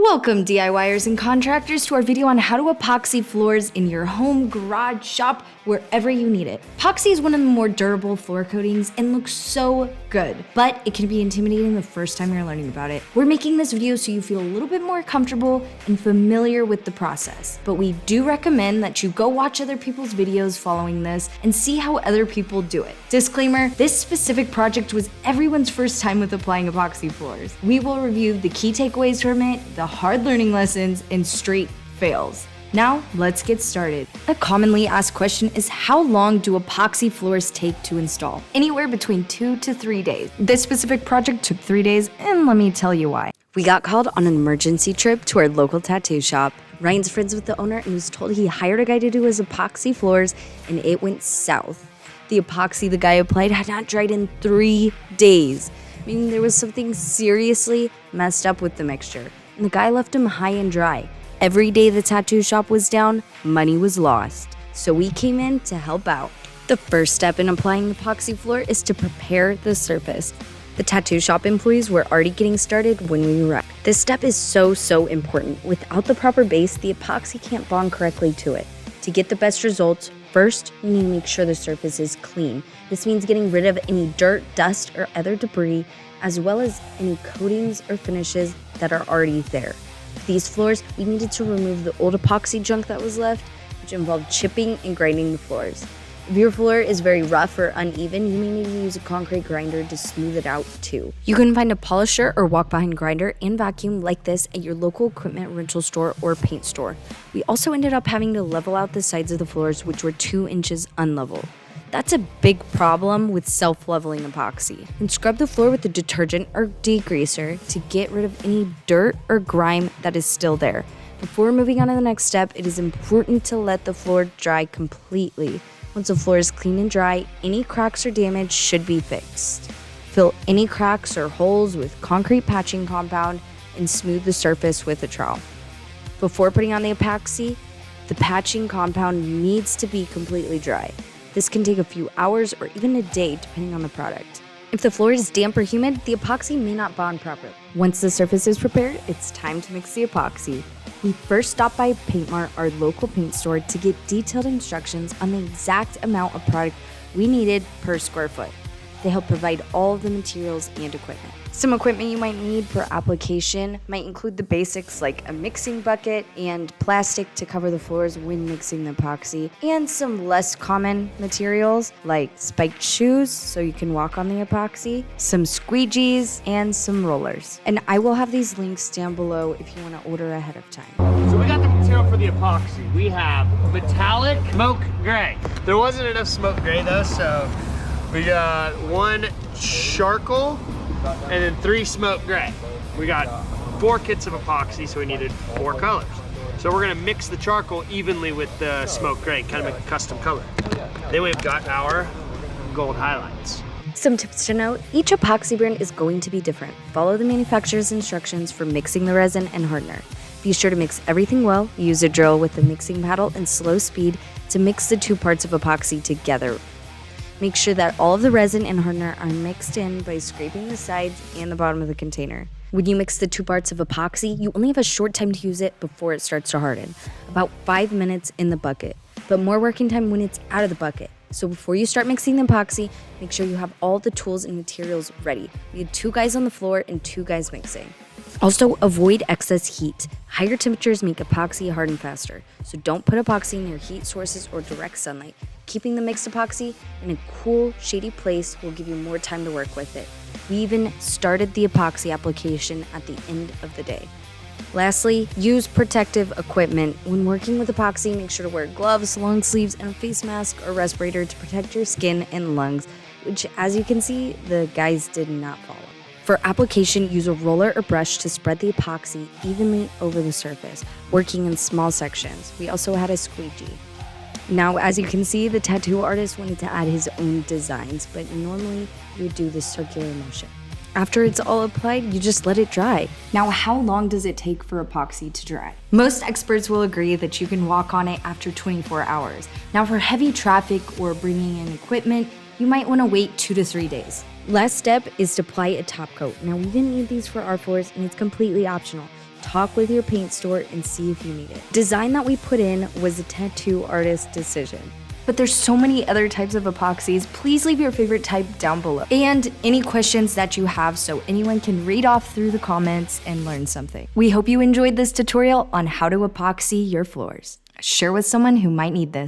Welcome DIYers and contractors to our video on how to epoxy floors in your home, garage, shop, wherever you need it. Epoxy is one of the more durable floor coatings and looks so good, but it can be intimidating the first time you're learning about it. We're making this video so you feel a little bit more comfortable and familiar with the process, but we do recommend that you go watch other people's videos following this and see how other people do it. Disclaimer, this specific project was everyone's first time with applying epoxy floors. We will review the key takeaways from it, the hard learning lessons, and straight fails. Now, let's get started. A commonly asked question is, how long do epoxy floors take to install? Anywhere between 2 to 3 days. This specific project took 3 days, and let me tell you why. We got called on an emergency trip to our local tattoo shop. Ryan's friends with the owner and was told he hired a guy to do his epoxy floors, and it went south. The epoxy the guy applied had not dried in 3 days, meaning there was something seriously messed up with the mixture. And the guy left him high and dry. Every day the tattoo shop was down, money was lost. So we came in to help out. The first step in applying the epoxy floor is to prepare the surface. The tattoo shop employees were already getting started when we arrived. This step is so important. Without the proper base, the epoxy can't bond correctly to it. To get the best results, first, you need to make sure the surface is clean. This means getting rid of any dirt, dust, or other debris, as well as any coatings or finishes that are already there. For these floors, we needed to remove the old epoxy junk that was left, which involved chipping and grinding the floors. If your floor is very rough or uneven, you may need to use a concrete grinder to smooth it out too. You can find a polisher or walk-behind grinder and vacuum like this at your local equipment rental store or paint store. We also ended up having to level out the sides of the floors, which were 2 inches unlevel. That's a big problem with self-leveling epoxy. And scrub the floor with a detergent or degreaser to get rid of any dirt or grime that is still there. Before moving on to the next step, it is important to let the floor dry completely. Once the floor is clean and dry, any cracks or damage should be fixed. Fill any cracks or holes with concrete patching compound and smooth the surface with a trowel. Before putting on the epoxy, the patching compound needs to be completely dry. This can take a few hours or even a day depending on the product. If the floor is damp or humid, the epoxy may not bond properly. Once the surface is prepared, it's time to mix the epoxy. We first stopped by Paint Mart, our local paint store, to get detailed instructions on the exact amount of product we needed per square foot. They help provide all of the materials and equipment. Some equipment you might need per application might include the basics like a mixing bucket and plastic to cover the floors when mixing the epoxy, and some less common materials like spiked shoes so you can walk on the epoxy, some squeegees, and some rollers. And I will have these links down below if you want to order ahead of time. So we got the material for the epoxy. We have metallic smoke gray. There wasn't enough smoke gray though, so we got 1 charcoal and then 3 smoke gray. We got 4 kits of epoxy, so we needed 4 colors. So we're gonna mix the charcoal evenly with the smoke gray, kind of make a custom color. Then we've got our gold highlights. Some tips to note, each epoxy brand is going to be different. Follow the manufacturer's instructions for mixing the resin and hardener. Be sure to mix everything well. Use a drill with a mixing paddle and slow speed to mix the 2 parts of epoxy together. Make sure that all of the resin and hardener are mixed in by scraping the sides and the bottom of the container. When you mix the 2 parts of epoxy, you only have a short time to use it before it starts to harden, about 5 minutes in the bucket, but more working time when it's out of the bucket. So before you start mixing the epoxy, make sure you have all the tools and materials ready. We had 2 guys on the floor and 2 guys mixing. Also, avoid excess heat. Higher temperatures make epoxy harden faster, so don't put epoxy near heat sources or direct sunlight. Keeping the mixed epoxy in a cool, shady place will give you more time to work with it. We even started the epoxy application at the end of the day. Lastly, use protective equipment. When working with epoxy, make sure to wear gloves, long sleeves, and a face mask or respirator to protect your skin and lungs, which, as you can see, the guys did not follow. For application, use a roller or brush to spread the epoxy evenly over the surface, working in small sections. We also had a squeegee. Now, as you can see, the tattoo artist wanted to add his own designs, but normally you would do the circular motion. After it's all applied, you just let it dry. Now, how long does it take for epoxy to dry? Most experts will agree that you can walk on it after 24 hours. Now, for heavy traffic or bringing in equipment, you might want to wait 2 to 3 days. Last step is to apply a top coat. Now, we didn't need these for our floors, and it's completely optional. talk with your paint store and see if you need it. Design that we put in was a tattoo artist's decision. But there's so many other types of epoxies. Please leave your favorite type down below. And any questions that you have so anyone can read off through the comments and learn something. We hope you enjoyed this tutorial on how to epoxy your floors. Share with someone who might need this.